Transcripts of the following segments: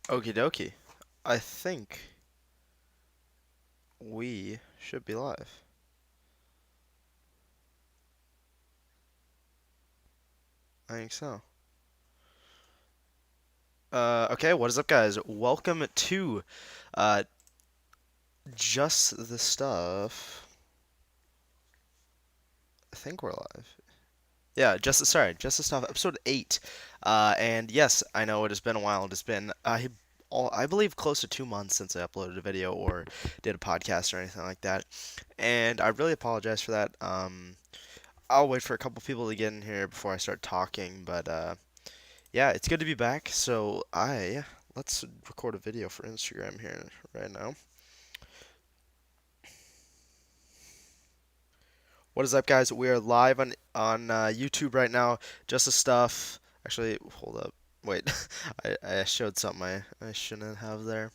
Okie dokie. I think we should be live. I think so. Okay, what is up, guys? Welcome to uh, Just the Stuff. I think we're live. Yeah, Just the Stuff, episode 8. And yes, I know it has been a while. It has been, I believe, close to 2 months since I uploaded a video or did a podcast or anything like that. And I really apologize for that. I'll wait for a couple people to get in here before I start talking, but yeah, it's good to be back. Let's record a video for Instagram here right now. What is up, guys? We are live on YouTube right now. Just the stuff. Actually, hold up. Wait, I showed something I shouldn't have there.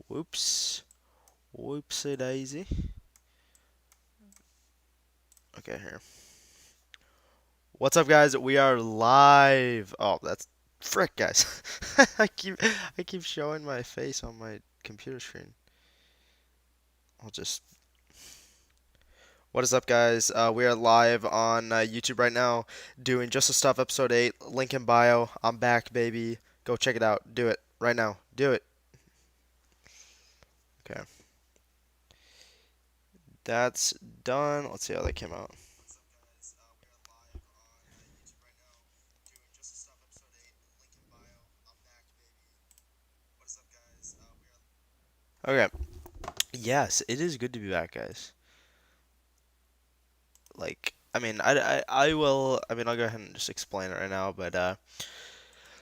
Whoops. Whoopsie daisy. Okay, here. What's up, guys? We are live. Oh, that's frick, guys. I keep I keep showing my face on my computer screen. I'll just What is up, guys? We are live on YouTube right now doing Just the Stuff episode 8. Link in bio. I'm back, baby. Go check it out. Do it right now. Do it. Okay. That's done. Let's see how that came out. Okay. Yes, it is good to be back, guys. I'll go ahead and just explain it right now, but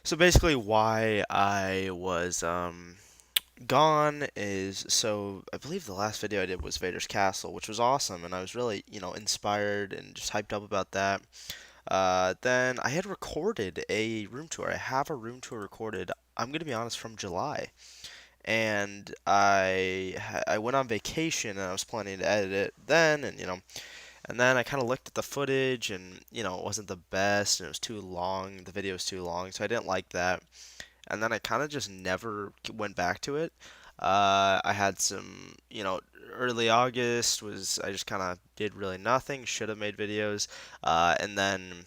so basically why I was gone is so I believe the last video I did was Vader's Castle, which was awesome, and I was really, inspired and just hyped up about that. Then I had recorded a room tour. I have a room tour recorded. I'm gonna be honest, from July, and I went on vacation and I was planning to edit it then, and then I kind of looked at the footage and it wasn't the best and it was too long. The video was too long, so I didn't like that, and then I kind of just never went back to it. I had some, early August was I just kind of did really nothing. Should have made videos, and then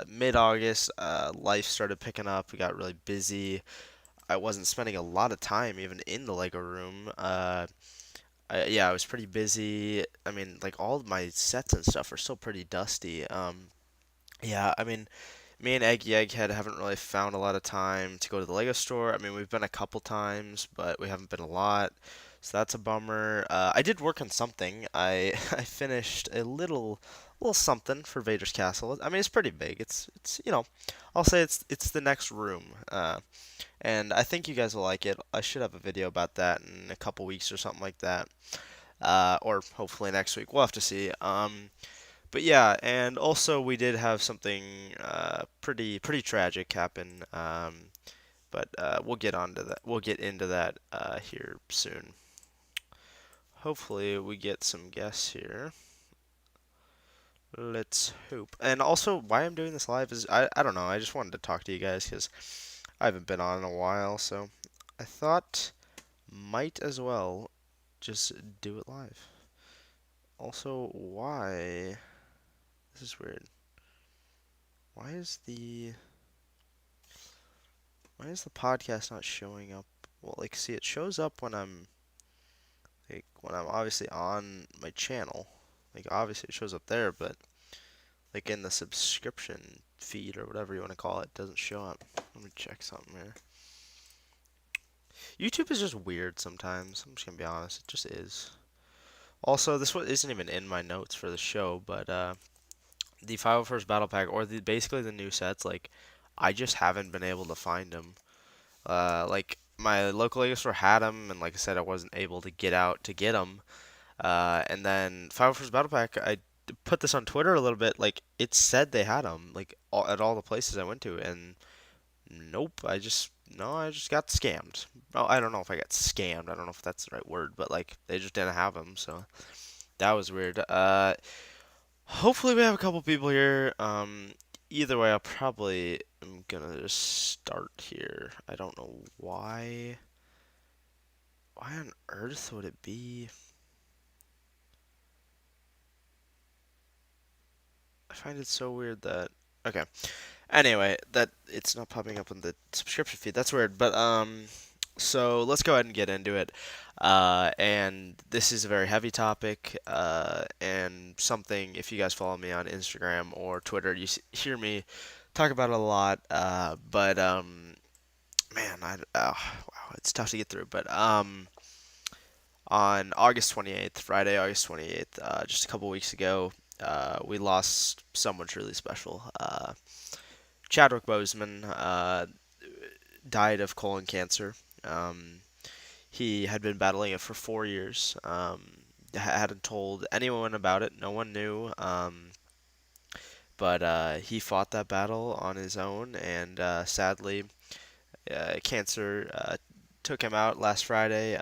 mid-August, life started picking up. We got really busy. I wasn't spending a lot of time even in the Lego room. Yeah, I was pretty busy. I mean, like all of my sets and stuff are still pretty dusty. Yeah, I mean, me and Eggy Egghead haven't really found a lot of time to go to the Lego store. I mean, we've been a couple times, but we haven't been a lot. So that's a bummer. I did work on something. I finished a little something for Vader's Castle. I mean, it's pretty big. It's I'll say it's the next room. And I think you guys will like it. I should have a video about that in a couple weeks or something like that. Or hopefully next week. We'll have to see. But yeah, and also we did have something pretty tragic happen. But we'll get onto that. We'll get into that here soon. Hopefully we get some guests here. Let's hope. And also, why I'm doing this live is I don't know. I just wanted to talk to you guys because I haven't been on in a while, so I thought might as well just do it live. Also, why? This is weird. Why is the Why is the podcast not showing up? Well, like, see, it shows up when I'm obviously on my channel. Like, obviously it shows up there, but like in the subscription feed or whatever you want to call it, it doesn't show up. Let me check something here. YouTube is just weird sometimes. I'm just gonna be honest, it just is. Also, this one isn't even in my notes for the show, but the 501st Battle Pack or basically the new sets, like I just haven't been able to find them. Like my local Lego store had them, and like I said, I wasn't able to get out to get them. And then 501st Battle Pack, I put this on Twitter a little bit. Like it said they had them, like at all the places I went to, and nope. I just got scammed. Oh, I don't know if I got scammed. I don't know if that's the right word, but like they just didn't have them, so that was weird. Hopefully we have a couple people here. either way, I'll probably am gonna just start here. I don't know why. Why on earth would it be? I find it so weird that. Okay. Anyway, that it's not popping up on the subscription feed. That's weird. But so let's go ahead and get into it. And this is a very heavy topic, and something, if you guys follow me on Instagram or Twitter, hear me talk about it a lot. But man, wow, it's tough to get through. But on August 28th, Friday, August 28th, just a couple weeks ago, we lost someone truly special. Chadwick Boseman died of colon cancer. Um, he had been battling it for 4 years. Hadn't told anyone about it. No one knew. But he fought that battle on his own, and sadly, cancer took him out last Friday.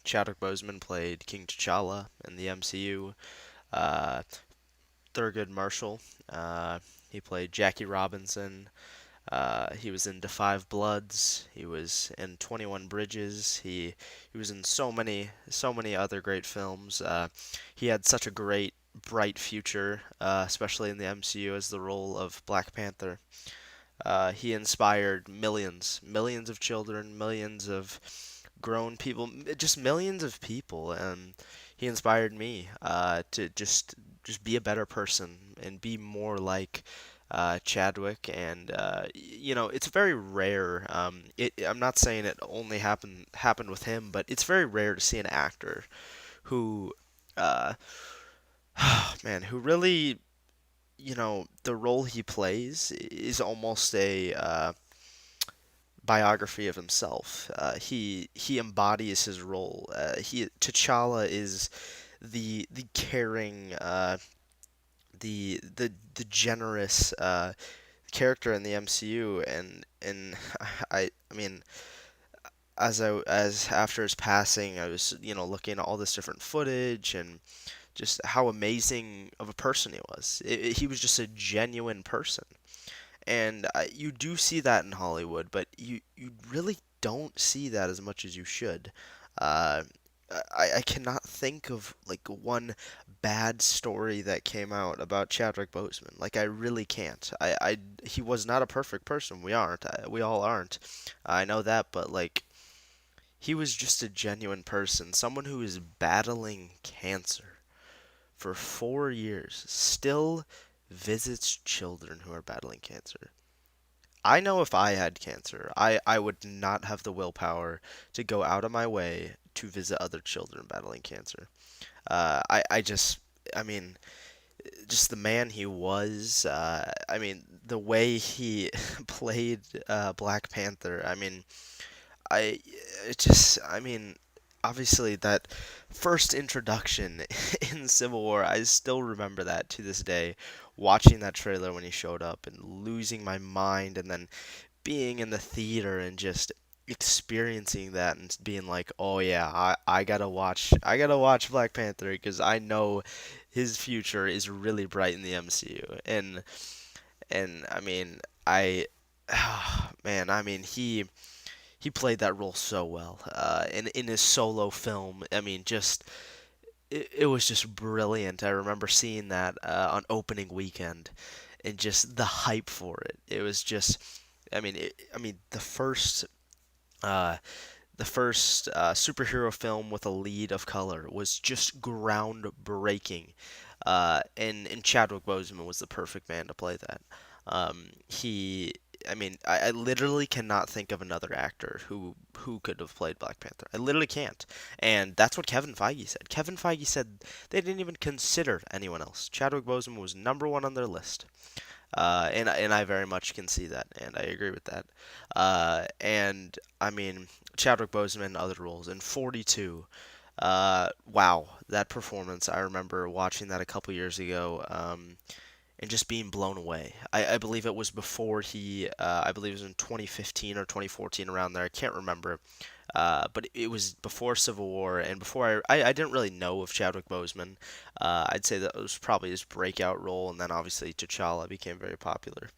Chadwick Boseman played King T'Challa in the MCU. Uh, Thurgood Marshall, he played Jackie Robinson. He was in Da 5 Bloods. He was in 21 Bridges. He was in so many other great films. He had such a great, bright future, especially in the MCU as the role of Black Panther. He inspired millions of children, millions of grown people, just millions of people, and he inspired me to just be a better person and be more like Chadwick. And it's very rare. I'm not saying it only happened with him, but it's very rare to see an actor who, uh, man, who really, the role he plays is almost a biography of himself. He embodies his role. He T'Challa is the caring, the generous character in the MCU, and I mean, as after his passing, I was looking at all this different footage and just how amazing of a person he was. He was just a genuine person, and you do see that in Hollywood, but you really don't see that as much as you should. Uh, I cannot think of like one bad story that came out about Chadwick Boseman. Like I really can't. He was not a perfect person. We aren't. We all aren't. I know that, but like he was just a genuine person, someone who is battling cancer for 4 years, still visits children who are battling cancer. I know if I had cancer, I would not have the willpower to go out of my way to visit other children battling cancer. I just, I mean, just the man he was. I mean, the way he played Black Panther. I mean, I I mean, obviously that first introduction in Civil War, I still remember that to this day, watching that trailer when he showed up and losing my mind, and then being in the theater and just experiencing that and being like, oh yeah, I gotta watch Black Panther because I know his future is really bright in the MCU. And I mean, I man, I mean, he played that role so well. In his solo film, I mean, just it was just brilliant. I remember seeing that on opening weekend, and just the hype for it. It was just, I mean, uh, the first superhero film with a lead of color was just groundbreaking. And Chadwick Boseman was the perfect man to play that. He, I mean, I literally cannot think of another actor who could have played Black Panther. I literally can't, and that's what Kevin Feige said. Kevin Feige said they didn't even consider anyone else. Chadwick Boseman was number one on their list. And I very much can see that, and I agree with that. And I mean, Chadwick Boseman, other roles in 42. Wow, that performance! I remember watching that a couple years ago, and just being blown away. I believe it was before I believe it was in 2015 or 2014, around there. I can't remember. But it was before Civil War, and before I didn't really know of Chadwick Boseman. I'd say that was probably his breakout role, and then obviously T'Challa became very popular.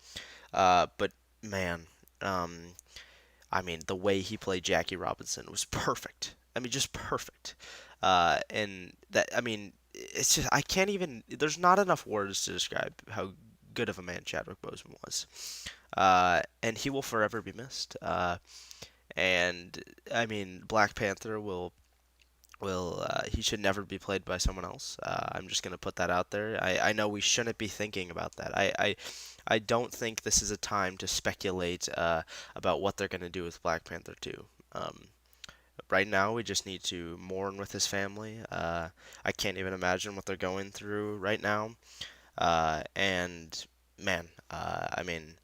But man, um, I mean, the way he played Jackie Robinson was perfect. I mean, just perfect. And that, I mean, it's just, I can't even, there's not enough words to describe how good of a man Chadwick Boseman was. And he will forever be missed. And I mean, Black Panther he should never be played by someone else. I'm just gonna put that out there. I know we shouldn't be thinking about that. I don't think this is a time to speculate about what they're gonna do with Black Panther 2. Right now, we just need to mourn with his family. I can't even imagine what they're going through right now. And man, I mean,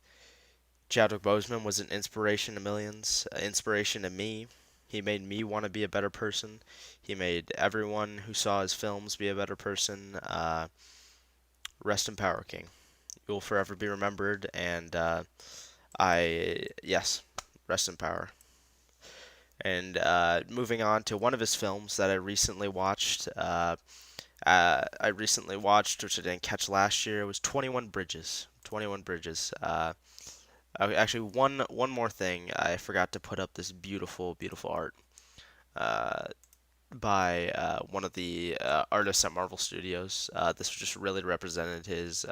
Chadwick Boseman was an inspiration to millions, inspiration to me. He made me want to be a better person. He made everyone who saw his films be a better person. Rest in power, King. You will forever be remembered, and yes, rest in power. And moving on to one of his films that I recently watched, which I didn't catch last year, was 21 Bridges. 21 Bridges. Actually, one more thing. I forgot to put up this beautiful, beautiful art uh, by one of the artists at Marvel Studios. This just really represented his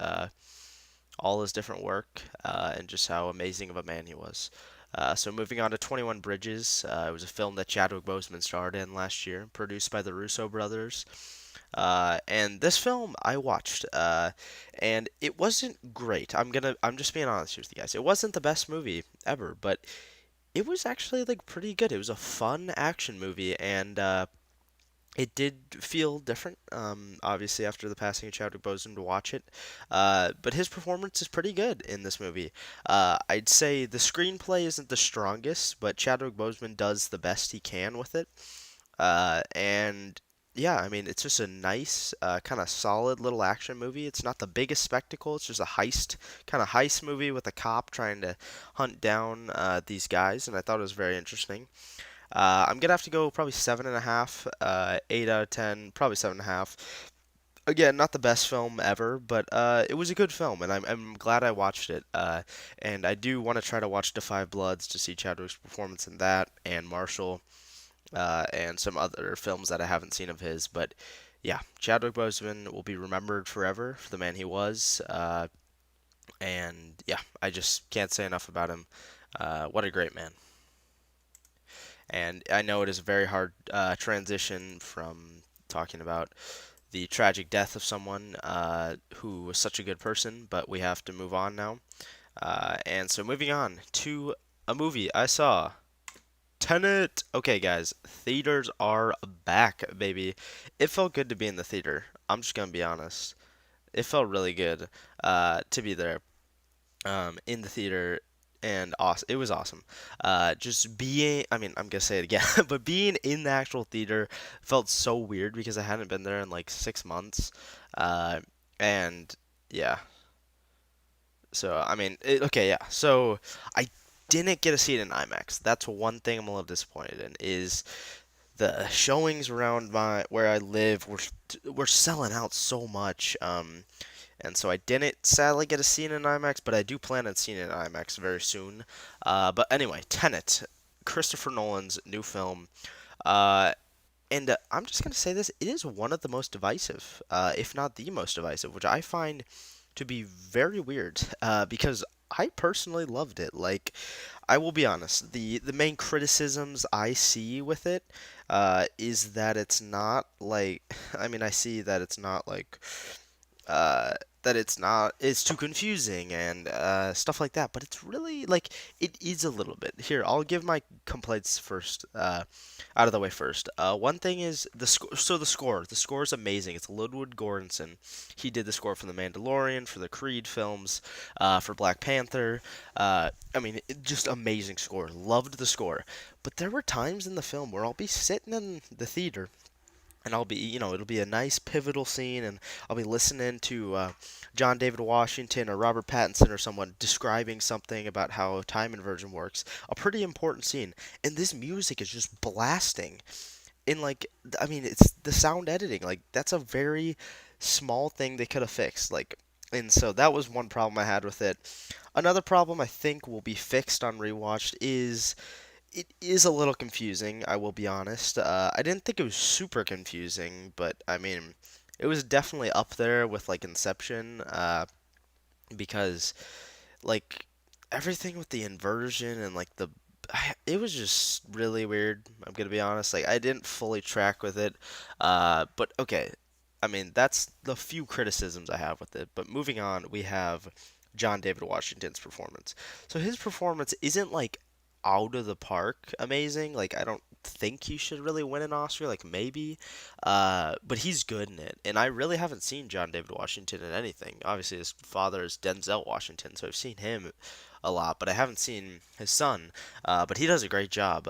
all his different work and just how amazing of a man he was. So moving on to 21 Bridges, it was a film that Chadwick Boseman starred in last year, produced by the Russo brothers. And this film I watched, and it wasn't great. I'm just being honest with you guys. It wasn't the best movie ever, but it was actually like pretty good. It was a fun action movie, and it did feel different. Obviously after the passing of Chadwick Boseman to watch it, but his performance is pretty good in this movie. I'd say the screenplay isn't the strongest, but Chadwick Boseman does the best he can with it. And yeah, I mean, it's just a nice, kind of solid little action movie. It's not the biggest spectacle. It's just a kind of heist movie with a cop trying to hunt down these guys, and I thought it was very interesting. I'm gonna have to go probably 7.5, 8 out of 10, probably 7.5. Again, not the best film ever, but it was a good film, and I'm glad I watched it. And I do want to try to watch *Da 5 Bloods* to see Chadwick's performance in that, and *Marshall*, and some other films that I haven't seen of his. But yeah, Chadwick Boseman will be remembered forever for the man he was. And yeah, I just can't say enough about him. What a great man. And I know it is a very hard transition from talking about the tragic death of someone who was such a good person, but we have to move on now. And so moving on to a movie I saw. Tenet. Okay, guys, theaters are back, baby. It felt good to be in the theater. I'm just gonna be honest. It felt really good to be there in the theater, and awesome. It was awesome. Just being, I mean, I'm gonna say it again, but being in the actual theater felt so weird because I hadn't been there in like 6 months. Uh, and yeah, so I mean, okay, yeah. So I didn't get a seat in IMAX. That's one thing I'm a little disappointed in. Is the showings around my where I live were selling out so much. And so I didn't sadly get a scene in IMAX, but I do plan on seeing it in IMAX very soon. But anyway, Tenet, Christopher Nolan's new film. Uh, and I'm just going to say this, it is one of the most divisive, if not the most divisive, which I find to be very weird, because I personally loved it. Like, I will be honest, the main criticisms I see with it is that it's not like, I mean, I see that it's not like uh, it's too confusing and stuff like that, but it's really like it is a little bit. Here, I'll give my complaints first, out of the way first. One thing is the score is amazing. It's Ludwig Göransson. He did the score for The Mandalorian, for the Creed films, for Black Panther. I mean, just amazing score. Loved the score. But there were times in the film where I'll be sitting in the theater, and I'll be, it'll be a nice pivotal scene, and I'll be listening to John David Washington or Robert Pattinson or someone describing something about how time inversion works. A pretty important scene, and this music is just blasting. In like, I mean, it's the sound editing. Like, that's a very small thing they could have fixed. Like, and so that was one problem I had with it. Another problem I think will be fixed on rewatched is it is a little confusing, I will be honest. I didn't think it was super confusing, but I mean, it was definitely up there with like Inception, because like everything with the inversion and like it was just really weird. I'm gonna be honest. Like I didn't fully track with it, but okay. I mean, that's the few criticisms I have with it. But moving on, we have John David Washington's performance. So his performance isn't like out of the park amazing. Like I don't think he should really win an Oscar. Like maybe, but he's good in it. And I really haven't seen John David Washington in anything. Obviously, his father is Denzel Washington, so I've seen him a lot, but I haven't seen his son. But he does a great job.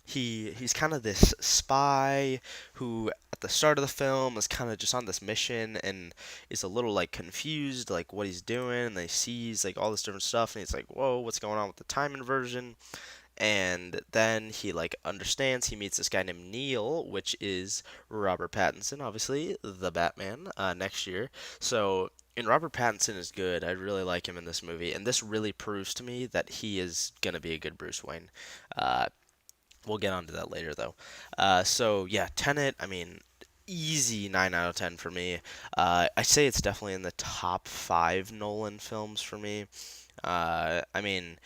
He's kind of this spy who at the start of the film is kind of just on this mission and is a little like confused like what he's doing, and he sees like all this different stuff, and he's like, whoa, what's going on with the time inversion? And then he like understands. He meets this guy named Neil, which is Robert Pattinson, obviously the Batman, next year. So, and Robert Pattinson is good. I really like him in this movie, and this really proves to me that he is gonna be a good Bruce Wayne. Uh, we'll get onto that later, though. So yeah, Tenet. I mean, easy 9 out of 10 for me. I say it's definitely in the top five Nolan films for me. I mean,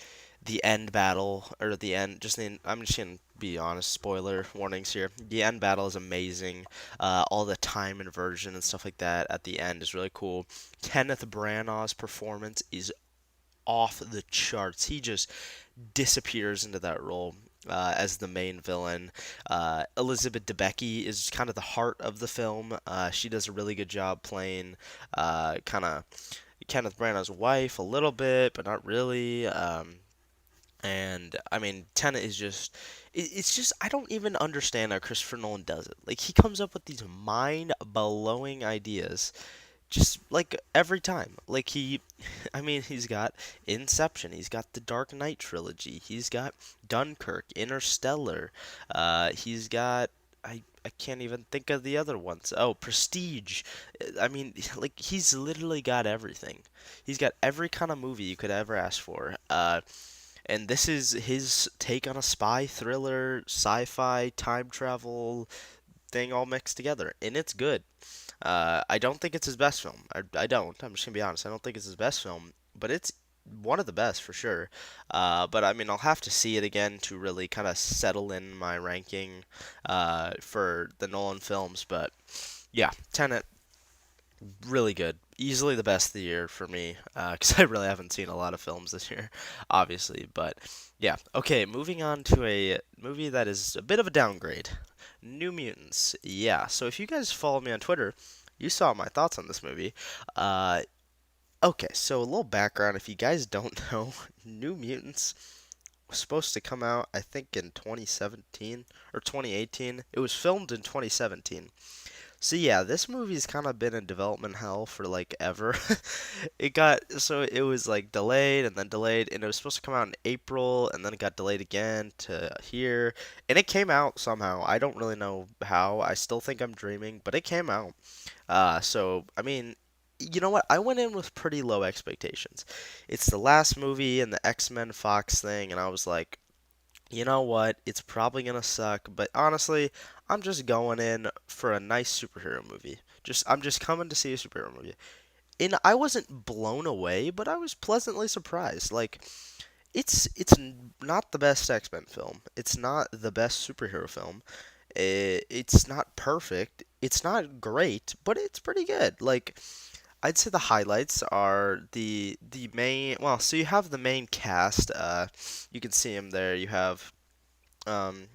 the end battle or the end, I'm just gonna be honest. Spoiler warnings here. The end battle is amazing. All the time inversion and stuff like that at the end is really cool. Kenneth Branagh's performance is off the charts. He just disappears into that role. As the main villain, Elizabeth Debicki is kind of the heart of the film. She does a really good job playing kind of Kenneth Branagh's wife a little bit, but not really. And I mean, Tenet is just, it's just, I don't even understand how Christopher Nolan does it. Like, he comes up with these mind blowing ideas just like every time. Like, I mean, he's got Inception, he's got the Dark Knight trilogy, he's got Dunkirk, Interstellar, he's got, I can't even think of the other ones. Oh, Prestige. I mean, like, he's literally got everything. He's got every kind of movie you could ever ask for. And this is his take on a spy thriller, sci-fi, time travel thing all mixed together, and it's good. I don't think it's his best film. I don't. I'm just gonna be honest. I don't think it's his best film, but it's one of the best for sure. But I mean, I'll have to see it again to really kind of settle in my ranking for the Nolan films. But yeah, Tenet, really good. Easily the best of the year for me, because I really haven't seen a lot of films this year, obviously. But yeah, okay, moving on to a movie that is a bit of a downgrade. New Mutants. Yeah, so if you guys follow me on Twitter, you saw my thoughts on this movie. Uh, okay, so a little background if you guys don't know, New Mutants was supposed to come out, I think, in 2017 or 2018. It was filmed in 2017. So yeah, this movie's kind of been in development hell for like ever. It was like delayed and then delayed, and it was supposed to come out in April, and then it got delayed again to here, and it came out somehow. I don't really know how. I still think I'm dreaming, but it came out. So I mean, you know what? I went in with pretty low expectations. It's the last movie in the X-Men Fox thing, and I was like, you know what? It's probably gonna suck, but honestly, I'm just going in for a nice superhero movie. I'm just coming to see a superhero movie. And I wasn't blown away, but I was pleasantly surprised. Like, not the best X-Men film. It's not the best superhero film. It's not perfect. It's not great, but it's pretty good. Like, I'd say the highlights are the main. Well, so you have the main cast. You can see him there. You have um,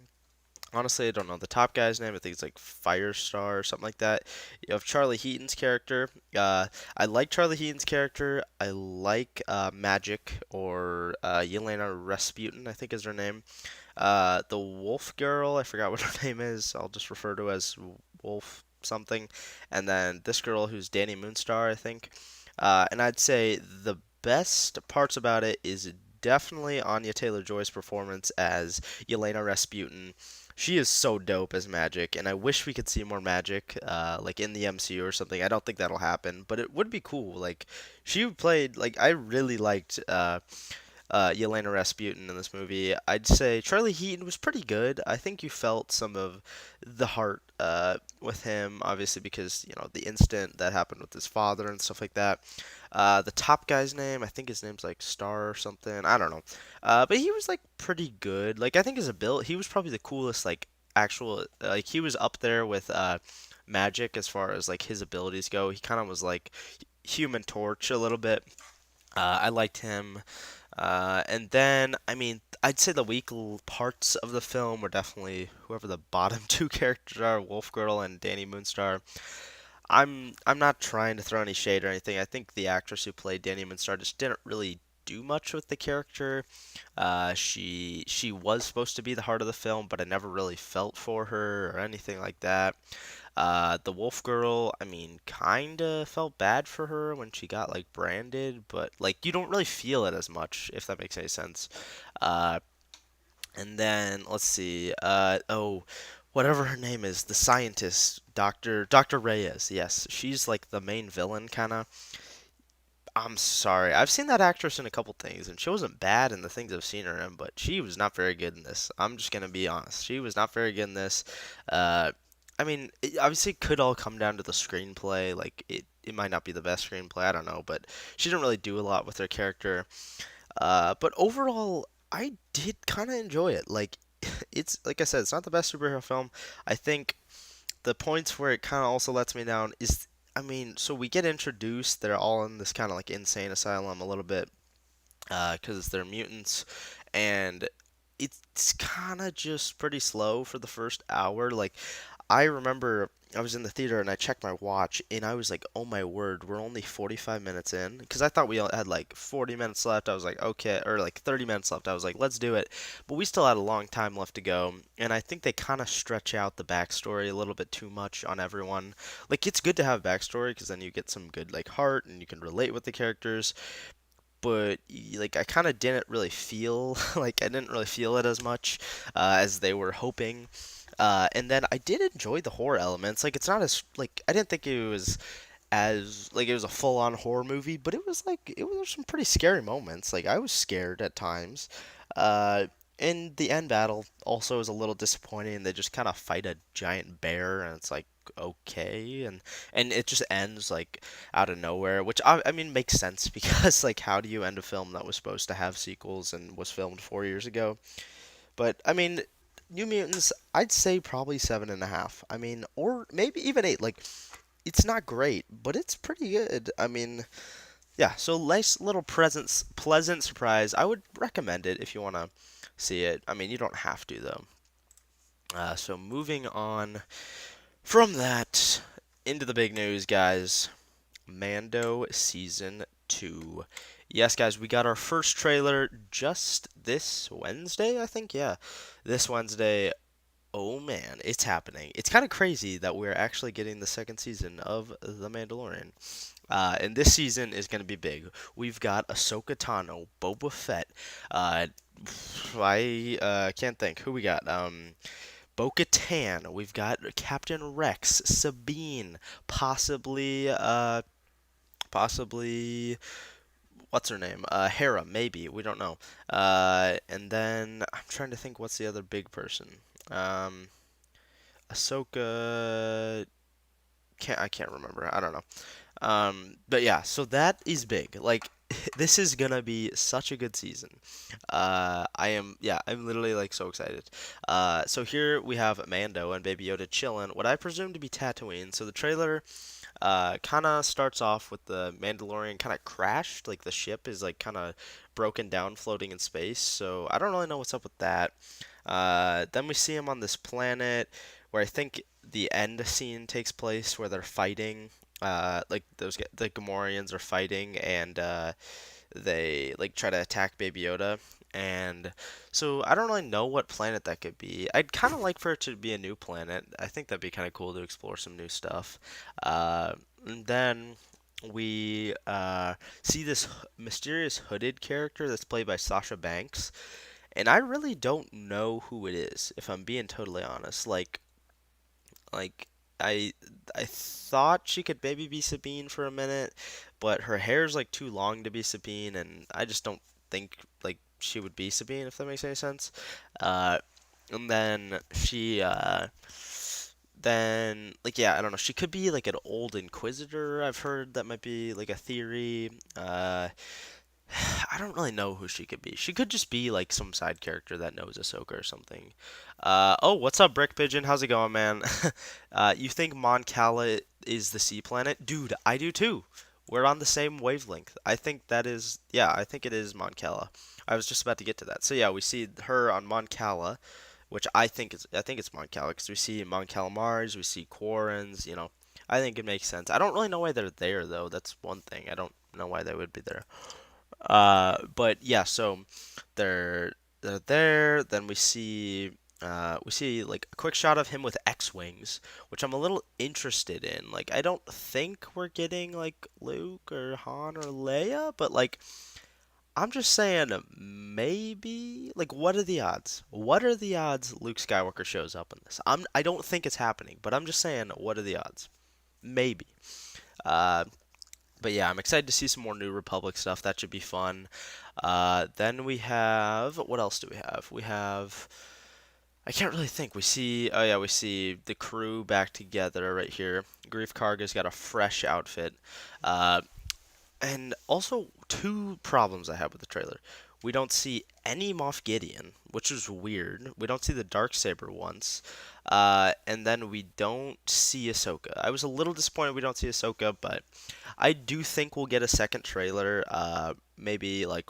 honestly, I don't know the top guy's name. I think it's like Firestar or something like that. You have Charlie Heaton's character. I like Charlie Heaton's character. I like Magic or Yelena Rasputin, I think is her name. The Wolf Girl, I forgot what her name is. I'll just refer to as Wolf something, and then this girl who's Danny Moonstar, I think. And I'd say the best parts about it is definitely Anya Taylor-Joy's performance as Yelena Rasputin. She is so dope as Magic, and I wish we could see more Magic, like in the MCU or something. I don't think that'll happen, but it would be cool. Like she played, like I really liked Yelena Rasputin in this movie. I'd say Charlie Heaton was pretty good. I think you felt some of the heart with him, obviously because the incident that happened with his father and stuff like that. The top guy's name, I think his name's like Star or something. I don't know, but he was like pretty good. Like I think his ability, he was probably the coolest. Like actual, like he was up there with Magic as far as like his abilities go. He kind of was like Human Torch a little bit. I liked him. And then, I mean, I'd say the weak parts of the film were definitely whoever the bottom two characters are, Wolf Girl and Danny Moonstar. I'm not trying to throw any shade or anything. I think the actress who played Danny Moonstar just didn't really do much with the character. She was supposed to be the heart of the film, but I never really felt for her or anything like that. The Wolf Girl, I mean, kinda felt bad for her when she got like branded, but like you don't really feel it as much, if that makes any sense. Uh, and then let's see. Oh, whatever her name is, the scientist, Doctor Reyes. Yes, she's like the main villain, kind of. I'm sorry. I've seen that actress in a couple things, and she wasn't bad in the things I've seen her in, but she was not very good in this. I'm just gonna be honest. She was not very good in this. Uh, I mean, it obviously could all come down to the screenplay. Like it might not be the best screenplay. I don't know, but she didn't really do a lot with her character. But overall, I did kind of enjoy it. Like it's like I said, it's not the best superhero film. I think the points where it kind of also lets me down is, I mean, so we get introduced, they're all in this kind of like insane asylum a little bit, because they're mutants, and it's kind of just pretty slow for the first hour. Like, I remember I was in the theater and I checked my watch and I was like, "Oh my word, we're only 45 minutes in." Because I thought we had like 40 minutes left. I was like, "Okay," or like 30 minutes left. I was like, "Let's do it." But we still had a long time left to go, and I think they kind of stretch out the backstory a little bit too much on everyone. Like, it's good to have backstory because then you get some good like heart and you can relate with the characters, but like I kind of didn't really feel like I didn't really feel it as much as they were hoping. And then I did enjoy the horror elements. Like it's not as like I didn't think it was as like it was a full-on horror movie, but it was like it was some pretty scary moments. Like I was scared at times. Uh, and the end battle also is a little disappointing. They just kind of fight a giant bear, and it's like okay, and it just ends like out of nowhere, which I mean makes sense because like how do you end a film that was supposed to have sequels and was filmed 4 years ago? But I mean, New Mutants, I'd say probably 7.5. I mean, or maybe even 8. Like it's not great, but it's pretty good. I mean, yeah. So nice little pleasant surprise. I would recommend it if you want to see it. I mean, you don't have to though. So moving on from that into the big news, guys. Mando Season 2. Yes, guys, we got our first trailer just this Wednesday, I think. Yeah, this Wednesday. Oh man, it's happening. It's kind of crazy that we're actually getting the second season of The Mandalorian. And this season is going to be big. We've got Ahsoka Tano, Boba Fett. Uh, I can't think. Who we got? Bo-Katan. We've got Captain Rex, Sabine, possibly what's her name? Hera, maybe. We don't know. And then I'm trying to think what's the other big person. Um, Ahsoka. I can't remember. I don't know. But yeah, so that is big. Like this is gonna be such a good season. I'm literally like so excited. So here we have Mando and Baby Yoda chilling, what I presume to be Tatooine. So the trailer kind of starts off with the Mandalorian kind of crashed, like the ship is like kind of broken down, floating in space. So I don't really know what's up with that. Then we see him on this planet where I think the end scene takes place where they're fighting. Like the Gamorreans are fighting and they like try to attack Baby Yoda. And so I don't really know what planet that could be. I'd kind of like for it to be a new planet. I think that'd be kind of cool to explore some new stuff. And then we see this mysterious hooded character that's played by Sasha Banks, and I really don't know who it is, if I'm being totally honest. Like I I thought she could maybe be Sabine for a minute, but her hair's like too long to be Sabine, and I just don't think like she would be Sabine if that makes any sense. Uh, and then like yeah, I don't know. She could be like an old Inquisitor. I've heard that might be like a theory. I don't really know who she could be. She could just be like some side character that knows Ahsoka or something. Oh, what's up, Brick Pigeon? How's it going, man? You think Mon Cala is the sea planet? Dude, I do too. We're on the same wavelength. I think that is, yeah, I think it is Mon Cala. I was just about to get to that. So yeah, we see her on Mon Cala, which I think it's Mon Cala because we see Mon Calamars, we see Quarrens. I think it makes sense. I don't really know why they're there though. That's one thing. I don't know why they would be there. But yeah, so they're there. Then we see like a quick shot of him with X-wings, which I'm a little interested in. Like I don't think we're getting like Luke or Han or Leia, but like I'm just saying maybe like what are the odds? What are the odds Luke Skywalker shows up in this? I don't think it's happening, but I'm just saying what are the odds? Maybe. Uh, but yeah, I'm excited to see some more New Republic stuff. That should be fun. Then we have what else do we have? We have I can't really think. Oh yeah, we see the crew back together right here. Grief Karga's got a fresh outfit. Uh, and also two problems I have with the trailer. We don't see any Moff Gideon, which is weird. We don't see the Darksaber once. And then we don't see Ahsoka. I was a little disappointed we don't see Ahsoka, but I do think we'll get a second trailer, maybe like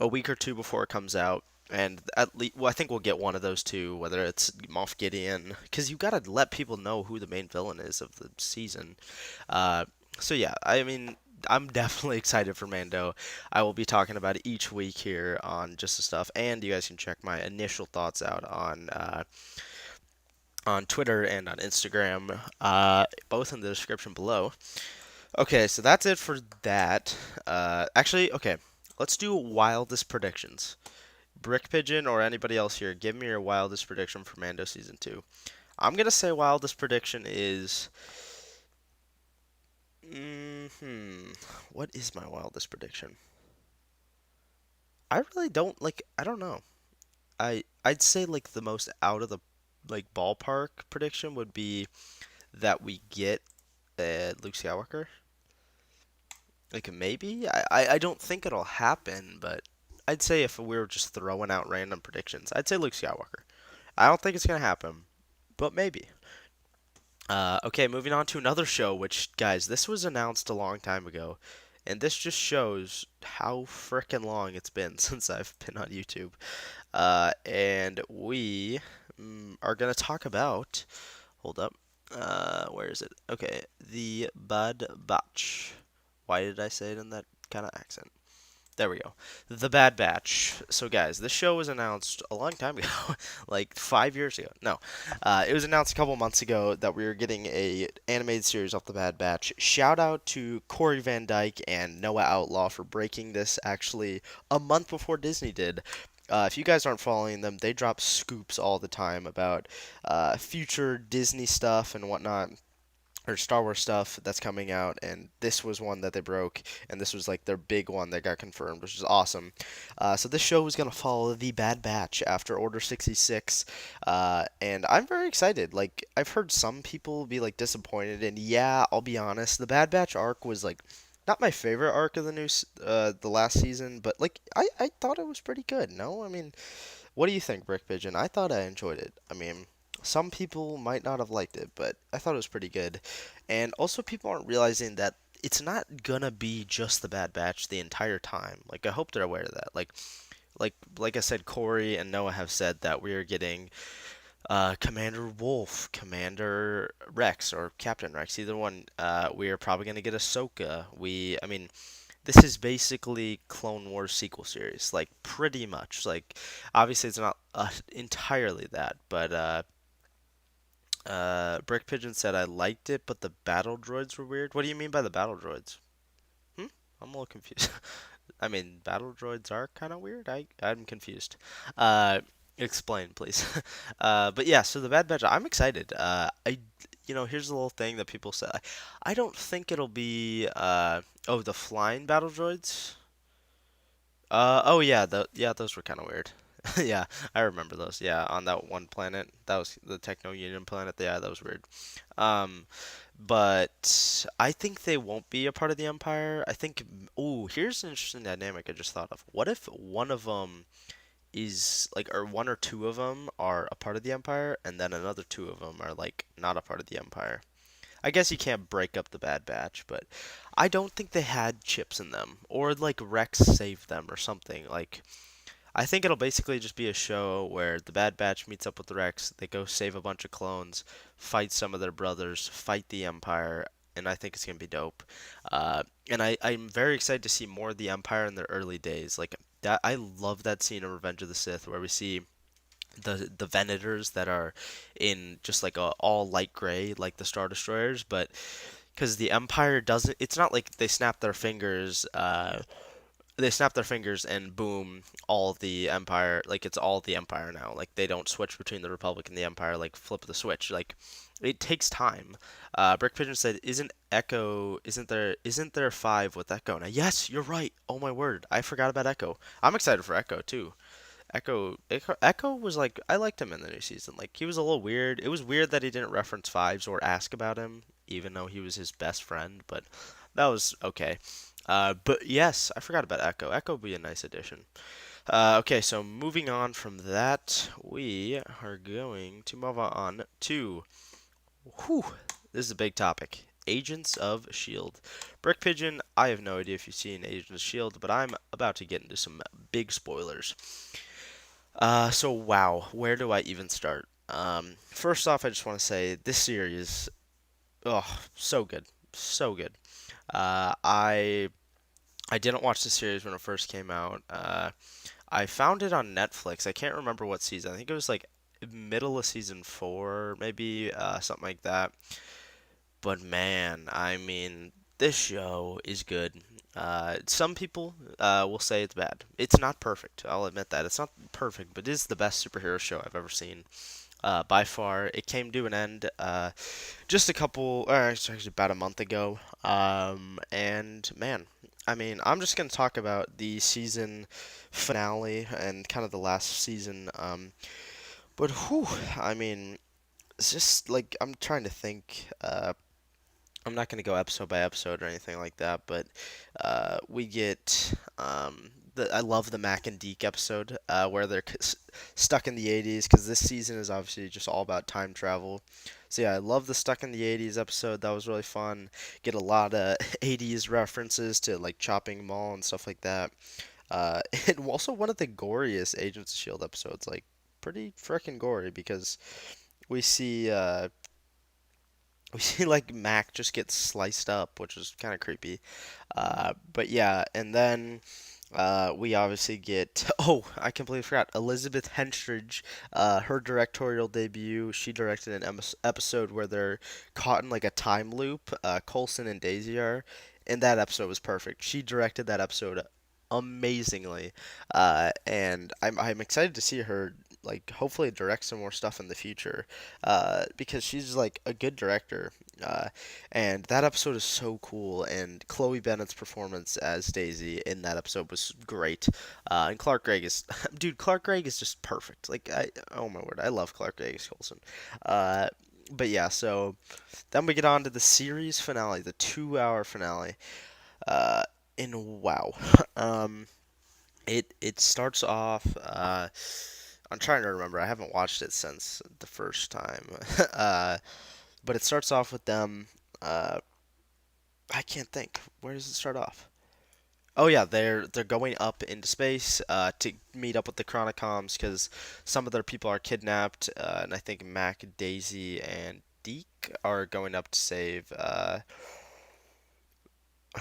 a week or two before it comes out. And at least, well, I think we'll get one of those two, whether it's Moff Gideon, because you gotta let people know who the main villain is of the season. Uh, so yeah, I mean, I'm definitely excited for Mando. I will be talking about it each week here on Just the Stuff, and you guys can check my initial thoughts out on Twitter and on Instagram, both in the description below. Okay, so that's it for that. Actually, okay, let's do wildest predictions. Brick Pigeon or anybody else here, give me your wildest prediction for Mando season 2. I'm gonna say wildest prediction is. What is my wildest prediction? I really don't like. I don't know. I'd say like the most out of the like ballpark prediction would be that we get Luke Skywalker. Like maybe I don't think it'll happen, but I'd say if we were just throwing out random predictions, I'd say Luke Skywalker. I don't think it's gonna happen, but maybe. Okay, moving on to another show, which, guys, this was announced a long time ago, and this just shows how frickin' long it's been since I've been on YouTube. And we are gonna talk about. Hold up. Where is it? Okay, the Bad Batch. Why did I say it in that kind of accent? There we go. The Bad Batch. So, guys, this show was announced a long time ago, like 5 years ago. No, it was announced a couple months ago that we were getting a animated series off The Bad Batch. Shout out to Corey Van Dyke and Noah Outlaw for breaking this actually a month before Disney did. If you guys aren't following them, they drop scoops all the time about future Disney stuff and whatnot or Star Wars stuff that's coming out, and this was one that they broke, and this was like their big one that got confirmed, which is awesome. So this show is gonna follow the Bad Batch after Order 66, and I'm very excited. Like I've heard some people be like disappointed, and yeah, I'll be honest, the Bad Batch arc was like not my favorite arc of the last season, but like I thought it was pretty good. No, I mean, what do you think, Brick Pigeon? I thought I enjoyed it. I mean, some people might not have liked it, but I thought it was pretty good. And also, people aren't realizing that it's not gonna be just the Bad Batch the entire time. Like, I hope they're aware of that. Like I said, Corey and Noah have said that we are getting Commander Wolf, Commander Rex, or Captain Rex, either one. We are probably gonna get Ahsoka. I mean, this is basically Clone Wars sequel series, like pretty much. Like obviously it's not entirely that, but Brick Pigeon said I liked it, but the battle droids were weird. What do you mean by the battle droids? Hmm? I'm a little confused. I mean, battle droids are kind of weird. I'm confused. Uh, explain, please. But yeah, so the Bad Batch. I'm excited. Here's a little thing that people say. I don't think it'll be. Oh, the flying battle droids. Oh yeah, those were kind of weird. Yeah, I remember those. Yeah, on that one planet, that was the Techno Union planet. Yeah, that was weird. Um, but I think they won't be a part of the Empire. I think. Oh, here's an interesting dynamic I just thought of. What if one of them is like, or one or two of them are a part of the Empire, and then another two of them are like not a part of the Empire? I guess you can't break up the Bad Batch, but I don't think they had chips in them, or like Rex saved them or something. Like I think it'll basically just be a show where the Bad Batch meets up with the Rex, they go save a bunch of clones, fight some of their brothers, fight the Empire, and I think it's gonna be dope. I'm very excited to see more of the Empire in their early days. Like that, I love that scene in Revenge of the Sith where we see the Venators that are in just like a all light gray, like the Star Destroyers, but because the Empire doesn't, it's not like they snap their fingers. They snap their fingers and boom, all the Empire, like it's all the Empire now. Like they don't switch between the Republic and the Empire, like flip the switch. Like it takes time. Brick Pigeon said, isn't there five with Echo now? Yes, you're right. Oh my word, I forgot about Echo. I'm excited for Echo too. Echo was like I liked him in the new season. Like he was a little weird. It was weird that he didn't reference Fives or ask about him, even though he was his best friend. But that was okay. But yes, I forgot about Echo. Echo would be a nice addition. Okay, so moving on from that, we are going to move on to whew, this is a big topic. Agents of Shield. Brick Pigeon, I have no idea if you've seen Agents of Shield, but I'm about to get into some big spoilers. So wow, where do I even start? First off, I just want to say this series, oh, so good, so good. Uh, I I didn't watch the series when it first came out. I found it on Netflix. I can't remember what season. I think it was like middle of season four, maybe something like that. But man, I mean, this show is good. Some people will say it's bad. It's not perfect. I'll admit that it's not perfect, but it is the best superhero show I've ever seen. By far, it came to an end just a couple, actually about a month ago. And man, I mean, I'm just gonna talk about the season finale and kind of the last season. But whew, I mean, it's just like I'm trying to think. I'm not gonna go episode by episode or anything like that, but we get I love the Mac and Deke episode where they're stuck in the 80s because this season is obviously just all about time travel. So yeah, I love the stuck in the 80s episode. That was really fun. Get a lot of 80s references to like Chopping Mall and stuff like that. And also one of the goriest Agents of Shield episodes, like pretty freaking gory because we see we see like Mac just get sliced up, which is kind of creepy. But yeah, and then we obviously get. Oh, I completely forgot. Elizabeth Henstridge, her directorial debut. She directed an episode where they're caught in like a time loop. Coulson and Daisy are, and that episode was perfect. She directed that episode amazingly, and I'm excited to see her like hopefully direct some more stuff in the future, because she's like a good director. Uh, and that episode is so cool, and Chloe Bennett's performance as Daisy in that episode was great. And Clark Gregg is, dude, Clark Gregg is just perfect. Like, oh my word, I love Clark Gregg as Coulson. Uh, but yeah, so then we get on to the series finale, the 2 hour finale. Uh, and wow, um, it starts off. I'm trying to remember. I haven't watched it since the first time. uh, but it starts off with them. Uh, I can't think. Where does it start off? Oh yeah, they're going up into space to meet up with the Chronicoms because some of their people are kidnapped, and I think Mac, Daisy, and Deke are going up to save.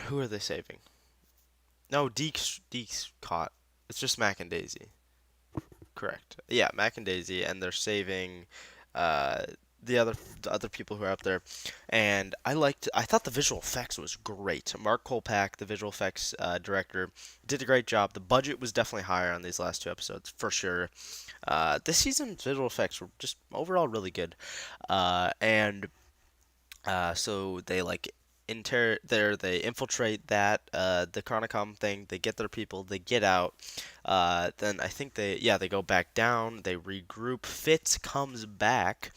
Who are they saving? No, Deke's caught. It's just Mac and Daisy. Correct. Yeah, Mac and Daisy, and they're saving uh, the other people who are up there. And I thought the visual effects was great. Mark Kolpak, the visual effects director, did a great job. The budget was definitely higher on these last two episodes for sure. This season's visual effects were just overall really good. And so they like they infiltrate the Chronicom thing. They get their people. They get out. Then I think they go back down. They regroup. Fitz comes back.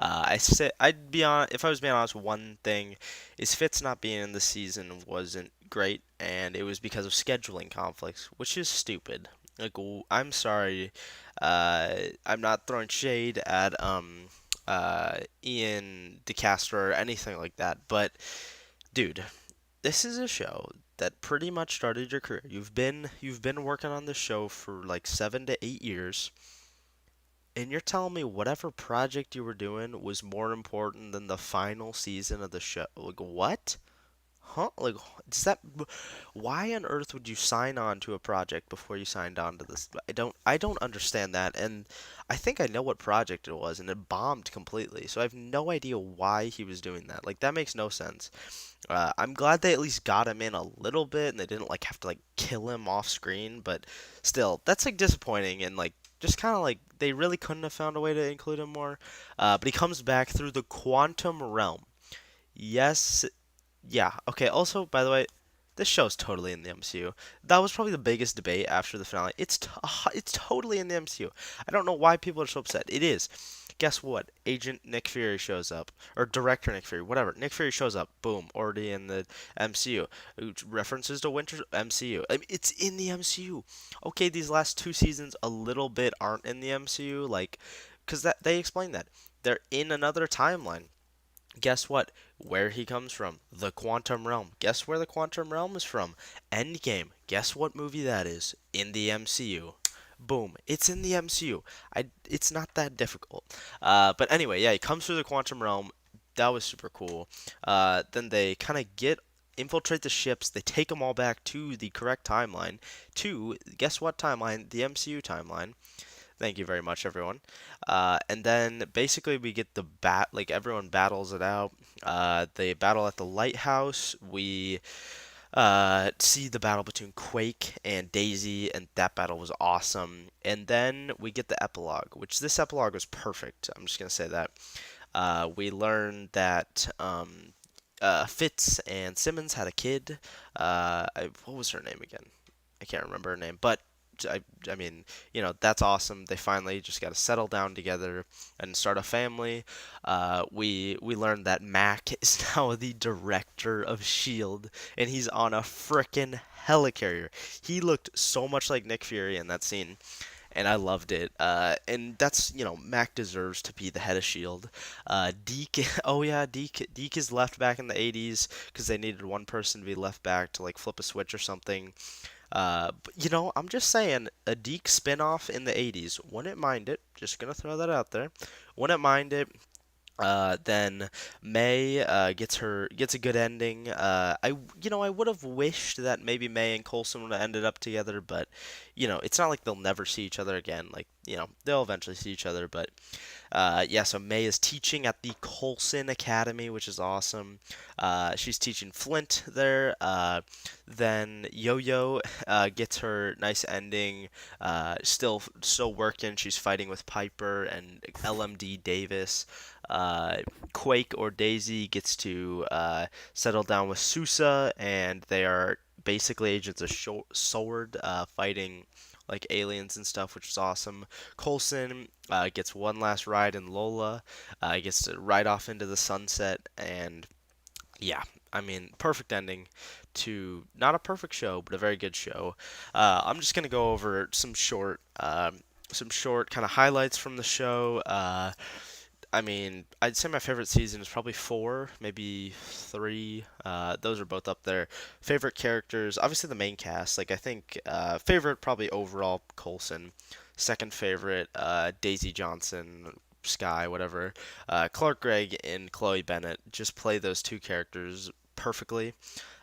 I'd be on if I was being honest. One thing is Fitz not being in the season wasn't great, and it was because of scheduling conflicts, which is stupid. Like I'm sorry, I'm not throwing shade at Ian DeCastro or anything like that, but dude, this is a show that pretty much started your career. You've been working on this show for like 7 to 8 years, and you're telling me whatever project you were doing was more important than the final season of the show. Like what? Huh? Like does that why on earth would you sign on to a project before you signed on to this? I don't understand that, and I think I know what project it was, and it bombed completely. So I have no idea why he was doing that. Like that makes no sense. I'm glad they at least got him in a little bit, and they didn't like have to like kill him off screen. But still, that's like disappointing, and like just kind of like they really couldn't have found a way to include him more. But he comes back through the quantum realm. Yes, yeah. Okay. Also, by the way, this show's totally in the MCU. That was probably the biggest debate after the finale. It's totally in the MCU. I don't know why people are so upset. It is. Guess what? Agent Nick Fury shows up, or Director Nick Fury, whatever. Nick Fury shows up. Boom, already in the MCU. References to Winter MCU. I mean, it's in the MCU. Okay, these last two seasons a little bit aren't in the MCU, like, because that they explain that they're in another timeline. Guess what? Where he comes from? The Quantum Realm. Guess where the Quantum Realm is from? Endgame. Guess what movie that is? In the MCU. Boom. It's in the MCU. It's not that difficult. But anyway, yeah, he comes through the Quantum Realm. That was super cool. Then they kind of infiltrate the ships. They take them all back to the correct timeline. To, guess what timeline? The MCU timeline. Thank you very much, everyone. And then basically we get like everyone battles it out. They battle at the lighthouse. We see the battle between Quake and Daisy, and that battle was awesome. And then we get the epilogue, which this epilogue was perfect. I'm just gonna say that. We learn that Fitz and Simmons had a kid. What was her name again? I can't remember her name, but I, I mean, that's awesome. They finally just got to settle down together and start a family. We learned that Mac is now the director of Shield, and he's on a frickin' helicarrier. He looked so much like Nick Fury in that scene, and I loved it. And that's Mac deserves to be the head of Shield. Deke, oh yeah, Deke is left back in the '80s because they needed one person to be left back to like flip a switch or something. But I'm just saying, a Deke spinoff in the '80s, wouldn't mind it. Just gonna throw that out there. Wouldn't mind it. Then May gets a good ending. I would have wished that maybe May and Coulson would have ended up together, but it's not like they'll never see each other again. Like they'll eventually see each other, but yeah, so May is teaching at the Coulson Academy, which is awesome. She's teaching Flint there. Then Yo-Yo gets her nice ending. Still working. She's fighting with Piper and LMD Davis. Uh, Quake or Daisy gets to settle down with Sousa, and they are basically agents of Sword, fighting like aliens and stuff, which is awesome. Coulson gets one last ride in Lola, gets to ride off into the sunset, and yeah, I mean, perfect ending to not a perfect show, but a very good show. I'm just gonna go over some short kind of highlights from the show. I mean, I'd say my favorite season is probably four, maybe three. Those are both up there. Favorite characters, obviously the main cast. Like I think favorite probably overall Coulson. Second favorite Daisy Johnson, Sky, whatever. Clark Gregg and Chloe Bennett just play those two characters perfectly.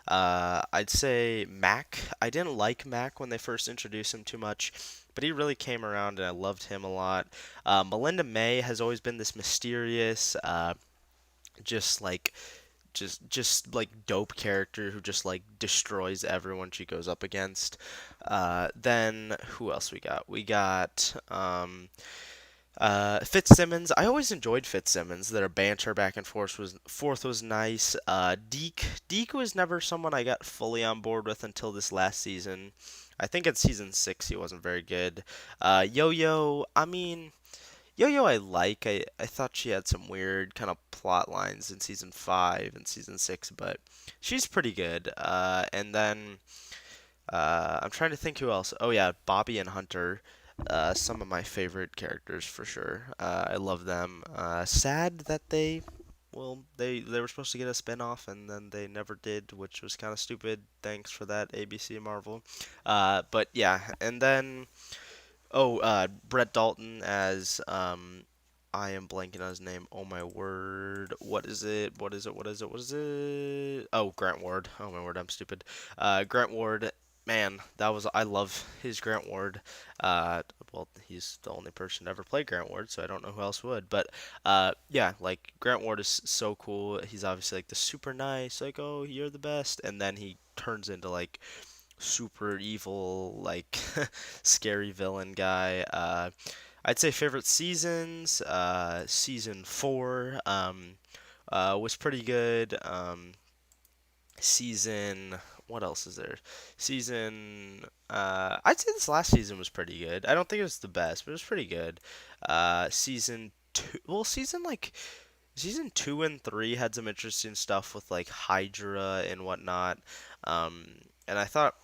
I'd say Mac. I didn't like Mac when they first introduced him too much, but he really came around and I loved him a lot. Melinda May has always been this mysterious, just like just like dope character who just like destroys everyone she goes up against. Then who else we got? We got Fitzsimmons. I always enjoyed Fitzsimmons. Their banter back and forth was nice. Deke was never someone I got fully on board with until this last season. I think in season 6 he wasn't very good. Yo-Yo, I mean, Yo-Yo I like. I thought she had some weird kind of plot lines in season 5 and season 6, but she's pretty good. And then I'm trying to think who else. Oh yeah, Bobby and Hunter. Some of my favorite characters for sure. I love them. Sad that they were supposed to get a spin-off and then they never did, which was kind of stupid. Thanks for that, ABC Marvel. But yeah, and then Brett Dalton as I am blanking on his name. Oh my word. What is it? What is it? What is it? What is it? Oh, Grant Ward. Oh my word, I'm stupid. Grant Ward, man, I love his Grant Ward. Uh, well, he's the only person to ever play Grant Ward, so I don't know who else would. But yeah, like Grant Ward is so cool. He's obviously like the super nice, like, oh, you're the best, and then he turns into like super evil, like scary villain guy. I'd say favorite seasons. Season 4 was pretty good. Season what else is there? Season I'd say this last season was pretty good. I don't think it was the best, but it was pretty good. Season 2, well, season 2 and 3 had some interesting stuff with like Hydra and whatnot. Um, and I thought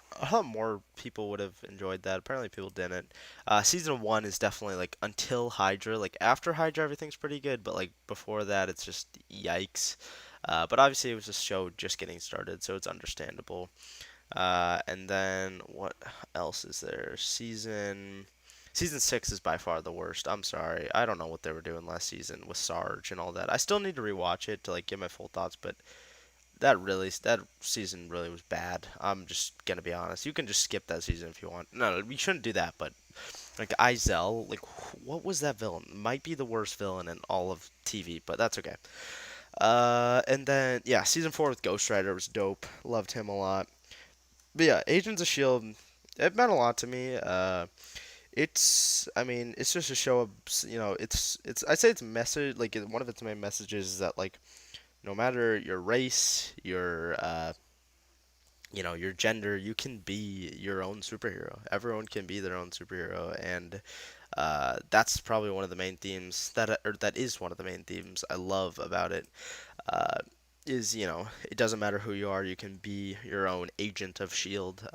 more people would have enjoyed that. Apparently, people didn't. Season 1 is definitely like until Hydra. Like after Hydra, everything's pretty good, but like before that, it's just yikes. But obviously, it was a show just getting started, so it's understandable. And then what else is there? Season 6 is by far the worst. I'm sorry. I don't know what they were doing last season with Sarge and all that. I still need to rewatch it to like get my full thoughts, but that season really was bad. I'm just gonna be honest. You can just skip that season if you want. No, we shouldn't do that, but like Izel, like what was that villain? Might be the worst villain in all of TV, but that's okay. And then yeah, season 4 with Ghost Rider was dope. Loved him a lot. But yeah, Agents of Shield, it meant a lot to me. I mean, it's just a show of, I say its message, like one of its main messages is that like no matter your race, your gender, you can be your own superhero. Everyone can be their own superhero, and that's probably one of the main themes that is one of the main themes I love about it. Uh, is it doesn't matter who you are, you can be your own agent of Shield,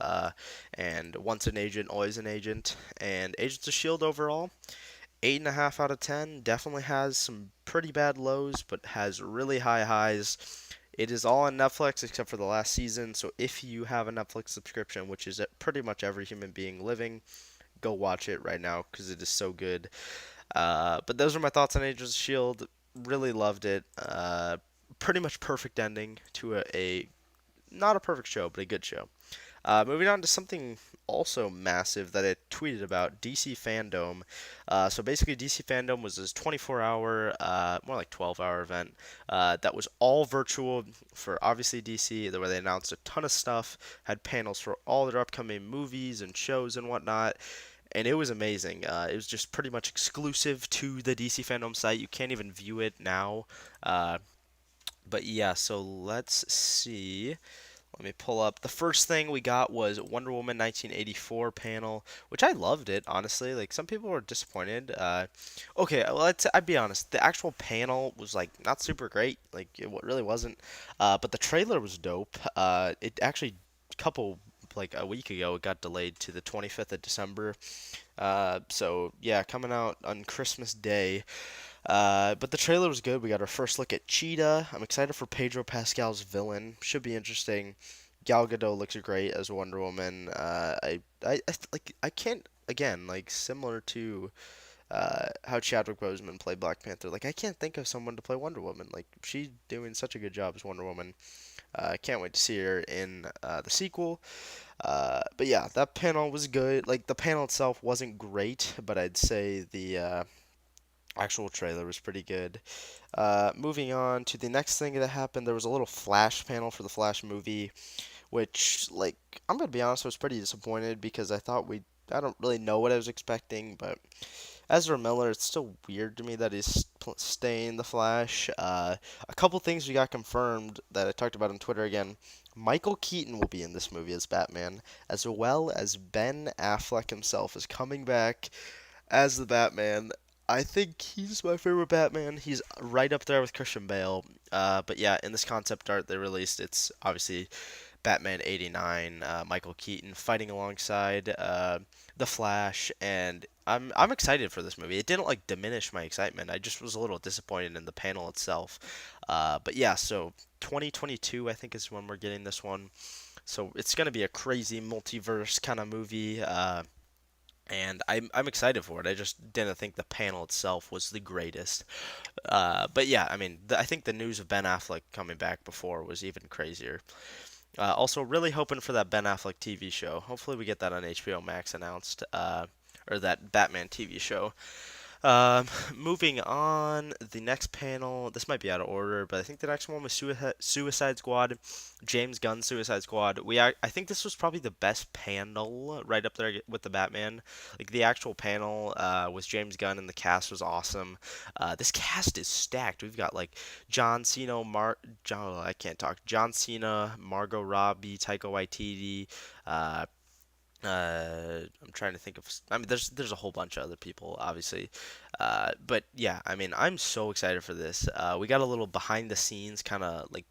and once an agent, always an agent. And Agents of Shield overall, 8.5 out of 10. Definitely has some pretty bad lows, but has really high highs. It is all on Netflix except for the last season, so if you have a Netflix subscription, which is pretty much every human being living, go watch it right now because it is so good. But those are my thoughts on Agents of Shield. Really loved it. Pretty much perfect ending to a not a perfect show, but a good show. Moving on to something also massive that I tweeted about, DC Fandom. So basically, DC Fandom was this 24-hour, more like 12-hour event that was all virtual for obviously DC, where they announced a ton of stuff, had panels for all their upcoming movies and shows and whatnot. And it was amazing. It was just pretty much exclusive to the DC Fandom site. You can't even view it now. Uh, but yeah, so let's see. Let me pull up. The first thing we got was Wonder Woman 1984 panel, which I loved it, honestly. Like, some people were disappointed. Okay, well, I'd be honest. The actual panel was, like, not super great. Like, it really wasn't. But the trailer was dope. It actually, like, a week ago, it got delayed to the 25th of December. So, yeah, coming out on Christmas Day. But the trailer was good. We got our first look at Cheetah. I'm excited for Pedro Pascal's villain. Should be interesting. Gal Gadot looks great as Wonder Woman. I can't again like similar to how Chadwick Boseman played Black Panther. Like I can't think of someone to play Wonder Woman. Like she's doing such a good job as Wonder Woman. Can't wait to see her in the sequel. But yeah, that panel was good. Like the panel itself wasn't great, but I'd say the actual trailer was pretty good. Moving on to the next thing that happened, there was a little Flash panel for the Flash movie, which, like, I'm gonna be honest, I was pretty disappointed because I don't really know what I was expecting, but Ezra Miller, it's still weird to me that he's staying the Flash. A couple things we got confirmed that I talked about on Twitter again. Michael Keaton will be in this movie as Batman, as well as Ben Affleck himself is coming back as the Batman. I think he's my favorite Batman. He's right up there with Christian Bale. But yeah, in this concept art they released, it's obviously Batman 89, Michael Keaton fighting alongside the Flash, and I'm excited for this movie. It didn't like diminish my excitement. I just was a little disappointed in the panel itself. But yeah, so 2022 I think is when we're getting this one. So it's gonna be a crazy multiverse kind of movie. And I'm excited for it. I just didn't think the panel itself was the greatest. But yeah, I mean, I think the news of Ben Affleck coming back before was even crazier. Also, really hoping for that Ben Affleck TV show. Hopefully, we get that on HBO Max announced, or that Batman TV show. Moving on, the next panel. This might be out of order, but I think the next one was Suicide Squad, James Gunn Suicide Squad. I think this was probably the best panel, right up there with the Batman. Like the actual panel was James Gunn, and the cast was awesome. This cast is stacked. We've got like I can't talk. John Cena, Margot Robbie, Taika Waititi. Uh, I'm trying to think of. I mean, there's a whole bunch of other people, obviously, but yeah, I mean, I'm so excited for this. We got a little behind the scenes kind of like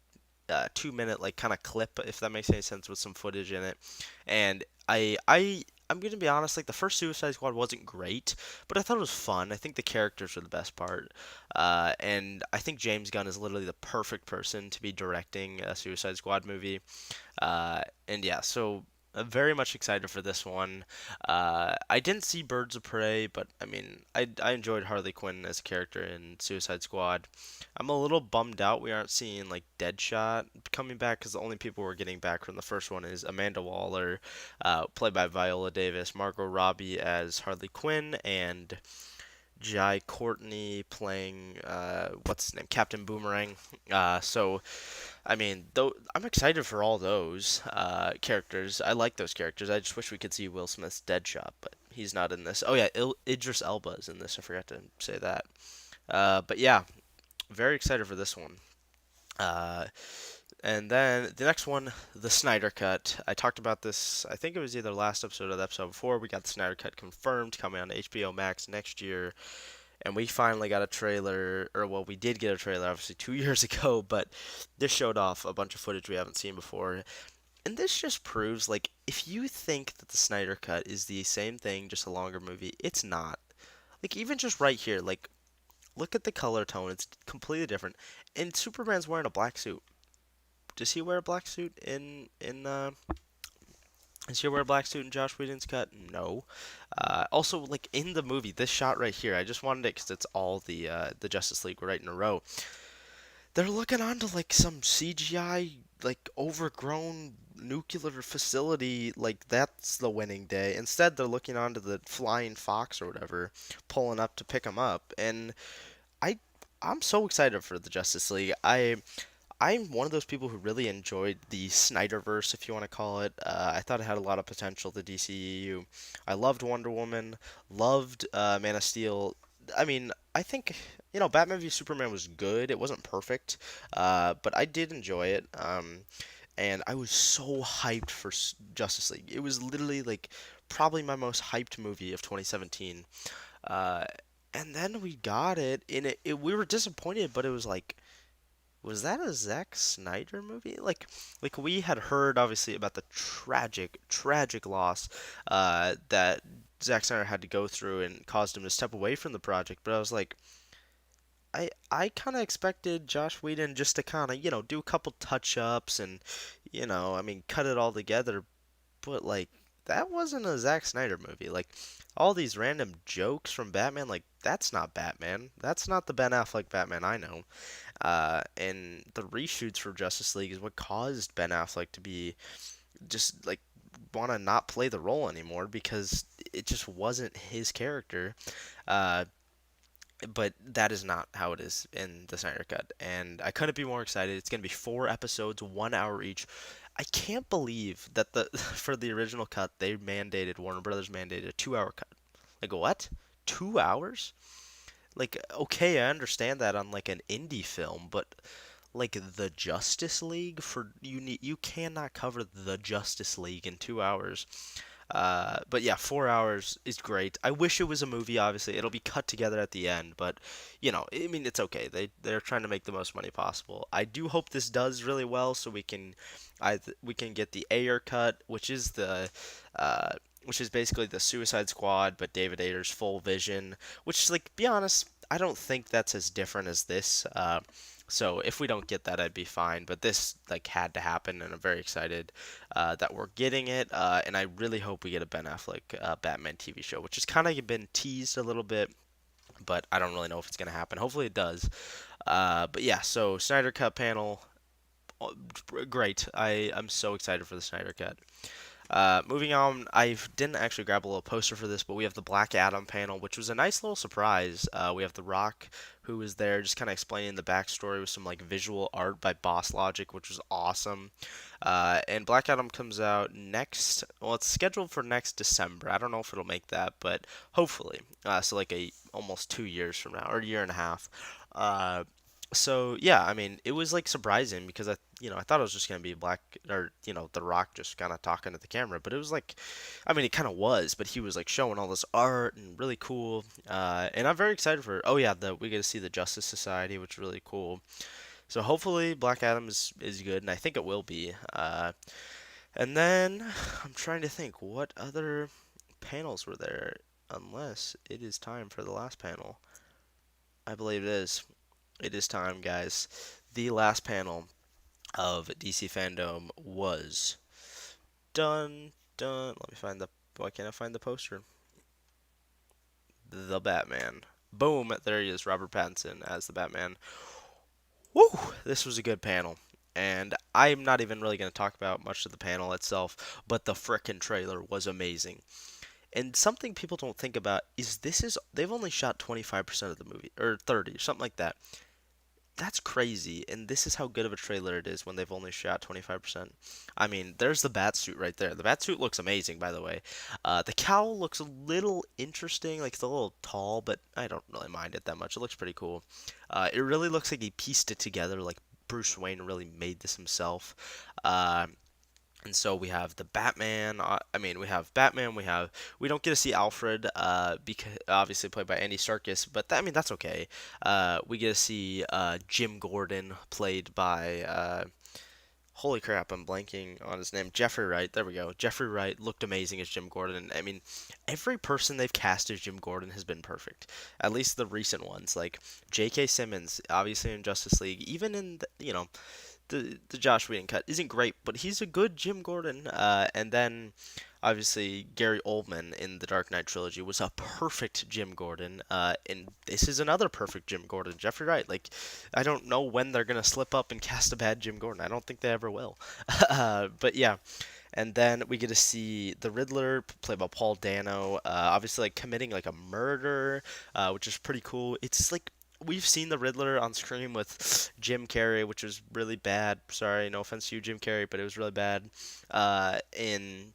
2 minute like kind of clip, if that makes any sense, with some footage in it, and I'm gonna be honest, like the first Suicide Squad wasn't great, but I thought it was fun. I think the characters were the best part, and I think James Gunn is literally the perfect person to be directing a Suicide Squad movie. And yeah, so I'm very much excited for this one. I didn't see Birds of Prey, but I mean, I enjoyed Harley Quinn as a character in Suicide Squad. I'm a little bummed out we aren't seeing like Deadshot coming back because the only people we're getting back from the first one is Amanda Waller, played by Viola Davis, Margot Robbie as Harley Quinn, and Jai Courtney playing what's his name, Captain Boomerang. So I mean, though I'm excited for all those characters. I like those characters. I just wish we could see Will Smith's Deadshot, but he's not in this. Oh yeah, Idris Elba is in this. I forgot to say that. But yeah, very excited for this one. Uh, and then the next one, the Snyder Cut. I talked about this. I think it was either last episode or the episode before. We got the Snyder Cut confirmed coming on HBO Max next year. And we finally got a trailer, or well, we did get a trailer obviously 2 years ago, but this showed off a bunch of footage we haven't seen before. And this just proves, like, if you think that the Snyder Cut is the same thing, just a longer movie, it's not. Like, even just right here, like, look at the color tone, it's completely different. And Superman's wearing a black suit. Does he wear a black suit does he wear a black suit in Josh Whedon's cut? No. Also, like in the movie, this shot right here, I just wanted it because it's all the Justice League right in a row. They're looking onto like some CGI like overgrown nuclear facility, like that's the winning day. Instead, they're looking onto the flying fox or whatever, pulling up to pick them up, and I I'm so excited for the Justice League. I'm one of those people who really enjoyed the Snyderverse, if you want to call it. I thought it had a lot of potential, the DCEU. I loved Wonder Woman, loved Man of Steel. I mean, I think, Batman v Superman was good. It wasn't perfect, but I did enjoy it. And I was so hyped for Justice League. It was literally like probably my most hyped movie of 2017. Uh, and then we got it, and we were disappointed, but it was like, was that a Zack Snyder movie? Like we had heard obviously about the tragic, tragic loss that Zack Snyder had to go through and caused him to step away from the project. But I was like, I kind of expected Josh Whedon just to kind of do a couple touch ups and I mean cut it all together. But like that wasn't a Zack Snyder movie. Like all these random jokes from Batman, like that's not Batman. That's not the Ben Affleck Batman I know. And the reshoots for Justice League is what caused Ben Affleck to be just like want to not play the role anymore because it just wasn't his character. Uh, but that is not how it is in the Snyder Cut, and I couldn't be more excited. It's gonna be 4 episodes, 1 hour each. I can't believe that the for the original cut they mandated Warner Brothers mandated a 2 hour cut. Like what? 2 hours? Like okay, I understand that on like an indie film, but like the Justice League you cannot cover the Justice League in 2 hours. But yeah, 4 hours is great. I wish it was a movie. Obviously, it'll be cut together at the end, but I mean, it's okay. They're trying to make the most money possible. I do hope this does really well, so we can get the Ayer cut, uh, which is basically the Suicide Squad, but David Ayer's full vision. Which, like, be honest, I don't think that's as different as this. So if we don't get that, I'd be fine. But this like had to happen, and I'm very excited that we're getting it. And I really hope we get a Ben Affleck Batman TV show, which has kind of been teased a little bit, but I don't really know if it's gonna happen. Hopefully it does. But yeah, so Snyder Cut panel, great. I'm so excited for the Snyder Cut. Moving on, I didn't actually grab a little poster for this, but we have the Black Adam panel, which was a nice little surprise. We have The Rock, who was there, just kind of explaining the backstory with some like visual art by Boss Logic, which was awesome. And Black Adam comes out next. Well, it's scheduled for next December. I don't know if it'll make that, but hopefully. So like a almost 2 years from now, or a year and a half. Uh, so yeah, I mean, it was like surprising because I thought it was just gonna be Black or The Rock just kind of talking to the camera, but it was like, I mean, it kind of was, but he was like showing all this art and really cool. And I'm very excited for. Oh yeah, we get to see the Justice Society, which is really cool. So hopefully Black Adam is good, and I think it will be. And then I'm trying to think what other panels were there, unless it is time for the last panel. I believe it is. It is time, guys. The last panel of DC Fandom was done. Done. Let me find the. Why can't I find the poster? The Batman. Boom! There he is, Robert Pattinson as the Batman. Woo! This was a good panel. And I'm not even really going to talk about much of the panel itself, but the frickin' trailer was amazing. And something people don't think about is they've only shot 25% of the movie or 30, something like that. That's crazy, and this is how good of a trailer it is when they've only shot 25%. I mean, there's the bat suit right there. The bat suit looks amazing, by the way. The cowl looks a little interesting, like it's a little tall, but I don't really mind it that much. It looks pretty cool. It really looks like he pieced it together, like Bruce Wayne really made this himself. And so we have the Batman. I mean, we have Batman. We don't get to see Alfred, because obviously played by Andy Serkis, but I mean that's okay. We get to see Jim Gordon, played by holy crap, I'm blanking on his name. Jeffrey Wright. There we go. Jeffrey Wright looked amazing as Jim Gordon. I mean, every person they've cast as Jim Gordon has been perfect. At least the recent ones, like J.K. Simmons, obviously in Justice League, even in the Josh Whedon cut isn't great, but he's a good Jim Gordon. And then obviously Gary Oldman in the Dark Knight trilogy was a perfect Jim Gordon. And this is another perfect Jim Gordon, Jeffrey Wright. Like I don't know when they're gonna slip up and cast a bad Jim Gordon. I don't think they ever will. But yeah. And then we get to see the Riddler, played by Paul Dano, obviously like committing like a murder, which is pretty cool. It's like we've seen the Riddler on screen with Jim Carrey, which was really bad. Sorry, no offense to you, Jim Carrey, but it was really bad. In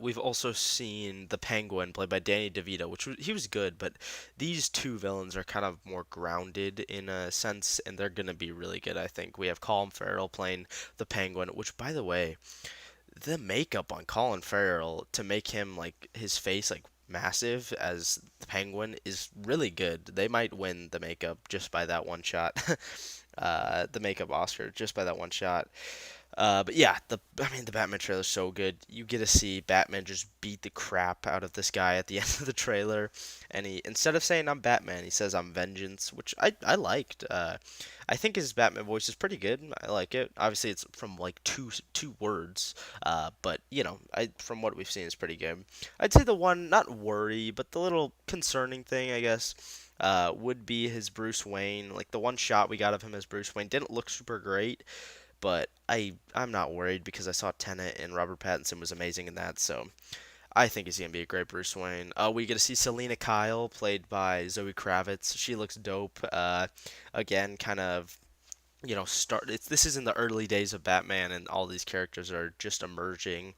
We've also seen the Penguin, played by Danny DeVito, he was good, but these two villains are kind of more grounded in a sense, and they're gonna be really good. I think we have Colin Farrell playing the Penguin, which, by the way, the makeup on Colin Farrell to make him like his face like massive as the Penguin is really good. They might win the makeup just by that one shot. The makeup Oscar just by that one shot. But yeah, the Batman trailer is so good. You get to see Batman just beat the crap out of this guy at the end of the trailer, and he, instead of saying I'm Batman, he says I'm Vengeance, which I liked. I think his Batman voice is pretty good. I like it. Obviously, it's from like two words, but I from what we've seen, it's pretty good. I'd say the one not worry, but the little concerning thing, I guess. Would be his Bruce Wayne. Like the one shot we got of him as Bruce Wayne didn't look super great, but I'm not worried because I saw Tenet and Robert Pattinson was amazing in that, so I think he's gonna be a great Bruce Wayne. We get to see Selena Kyle played by Zoe Kravitz. She looks dope. Again, kind of this is in the early days of Batman, and all these characters are just emerging.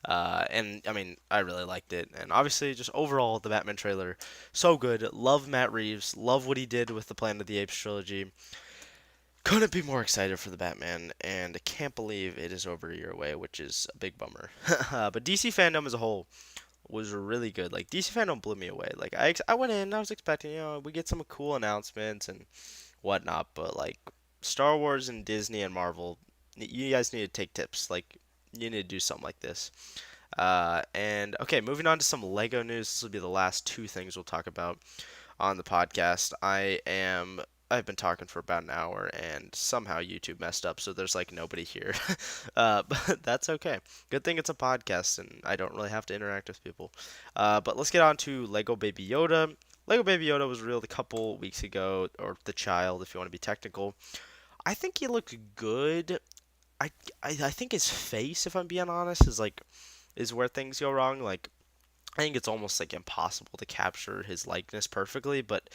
And I mean, I really liked it, and obviously, just overall, the Batman trailer, so good. Love Matt Reeves. Love what he did with the Planet of the Apes trilogy. Couldn't be more excited for the Batman, and I can't believe it is over a year away, which is a big bummer. But DC fandom as a whole was really good. Like DC fandom blew me away. Like I went in, I was expecting we get some cool announcements and whatnot, but like Star Wars and Disney and Marvel, you guys need to take tips. Like you need to do something like this. And okay, moving on to some Lego news. This will be the last two things we'll talk about on the podcast. I've been talking for about an hour and somehow YouTube messed up, so there's like nobody here. But that's okay. Good thing it's a podcast and I don't really have to interact with people. But let's get on to Lego Baby Yoda. Lego Baby Yoda was revealed a couple weeks ago, or the child, if you want to be technical. I think he looks good. I think his face, if I'm being honest, is where things go wrong. Like I think it's almost like impossible to capture his likeness perfectly, but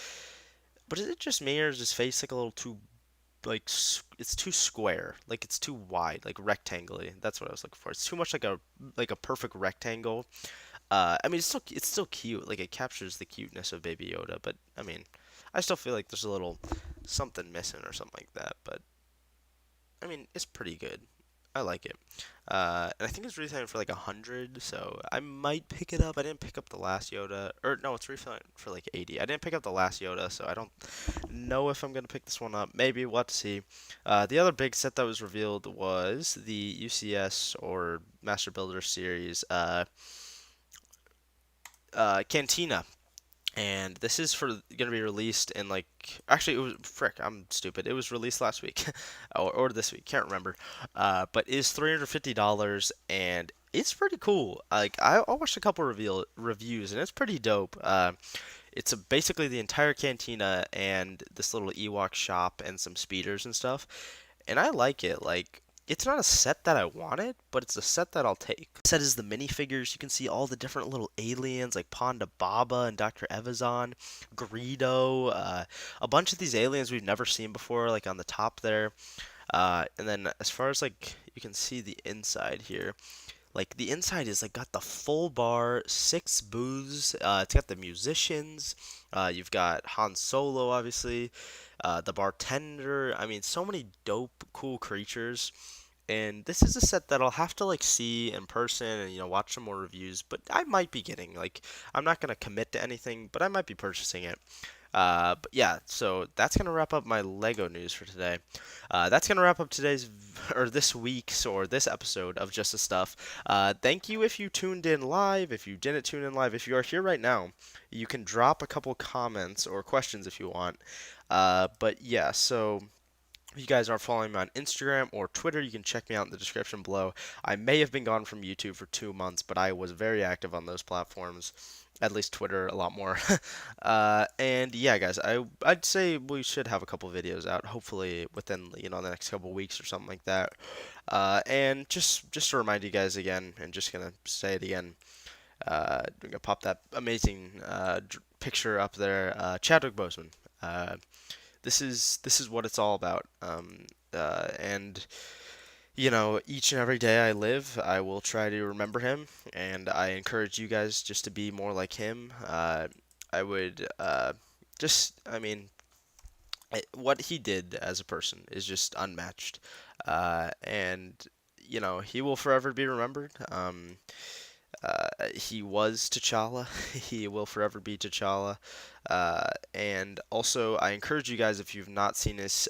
is it just me or is his face like a little too it's too square, like it's too wide, like rectangular. That's what I was looking for. It's too much like a perfect rectangle. I mean it's still cute. Like it captures the cuteness of Baby Yoda, but I mean, I still feel like there's a little something missing or something like that. But I mean, it's pretty good. I like it. And I think it's retailing for like 100, so I might pick it up. I didn't pick up the last Yoda, or no, it's retailing for like 80. I didn't pick up the last Yoda, so I don't know if I'm gonna pick this one up. Maybe we'll have to see. The other big set that was revealed was the UCS or Master Builder Series Cantina, and this is for gonna be released in like actually it was frick I'm stupid, it was released last week or this week, can't remember, but it's $350 and it's pretty cool. Like I watched a couple reviews and it's pretty dope. It's basically the entire cantina and this little Ewok shop and some speeders and stuff, and I like it. Like it's not a set that I wanted, but it's a set that I'll take. The set is the minifigures. You can see all the different little aliens like Ponda Baba and Dr. Evazan, Greedo, a bunch of these aliens we've never seen before, like on the top there. And then as far as like you can see the inside here, like the inside is like got the full bar, six booths. It's got the musicians. You've got Han Solo, obviously. The bartender. I mean, so many dope, cool creatures. And this is a set that I'll have to like see in person and watch some more reviews. But I might be getting like I'm not gonna commit to anything, but I might be purchasing it. But yeah, so that's gonna wrap up my Lego news for today. That's gonna wrap up today's or this week's or this episode of Just the Stuff. Thank you if you tuned in live. If you didn't tune in live, if you are here right now, you can drop a couple comments or questions if you want. But yeah, so if you guys aren't following me on Instagram or Twitter, you can check me out in the description below. I may have been gone from YouTube for 2 months, but I was very active on those platforms. At least Twitter a lot more. And yeah, guys, I'd say we should have a couple videos out, hopefully within the next couple weeks or something like that. And just to remind you guys again, and just gonna say it again, I'm gonna pop that amazing picture up there. Chadwick Boseman. This is what it's all about. And each and every day I live, I will try to remember him, and I encourage you guys just to be more like him. I would I mean, what he did as a person is just unmatched, and he will forever be remembered. he was T'Challa. He will forever be T'Challa. And also, I encourage you guys, if you've not seen his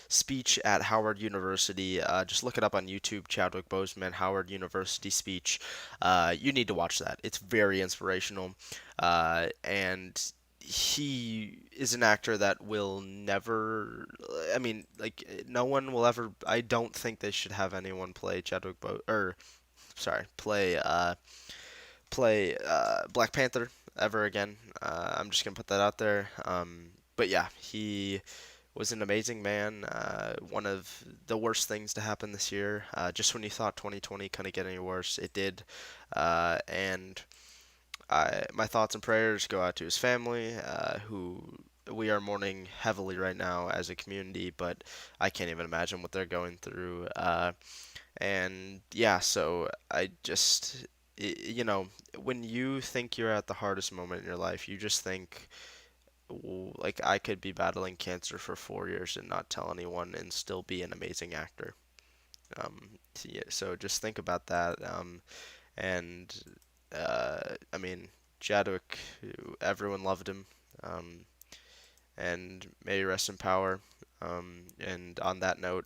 speech at Howard University, just look it up on YouTube, Chadwick Boseman, Howard University speech. You need to watch that. It's very inspirational. And he is an actor that will never, I mean, like, no one will ever, I don't think they should have anyone play or, sorry, play Black Panther ever again. I'm just gonna put that out there. But yeah, he was an amazing man. One of the worst things to happen this year. Just when you thought 2020 couldn't get any worse, it did. And my thoughts and prayers go out to his family, who we are mourning heavily right now as a community, but I can't even imagine what they're going through. And yeah, so I just, you know, when you think you're at the hardest moment in your life, you just think, like, I could be battling cancer for 4 years and not tell anyone and still be an amazing actor. So, yeah, so just think about that. And I mean, Chadwick, everyone loved him. Um, and may he rest in power. And on that note,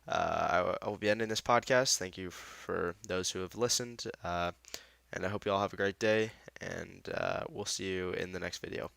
I will be ending this podcast. Thank you for those who have listened, and I hope you all have a great day, and we'll see you in the next video.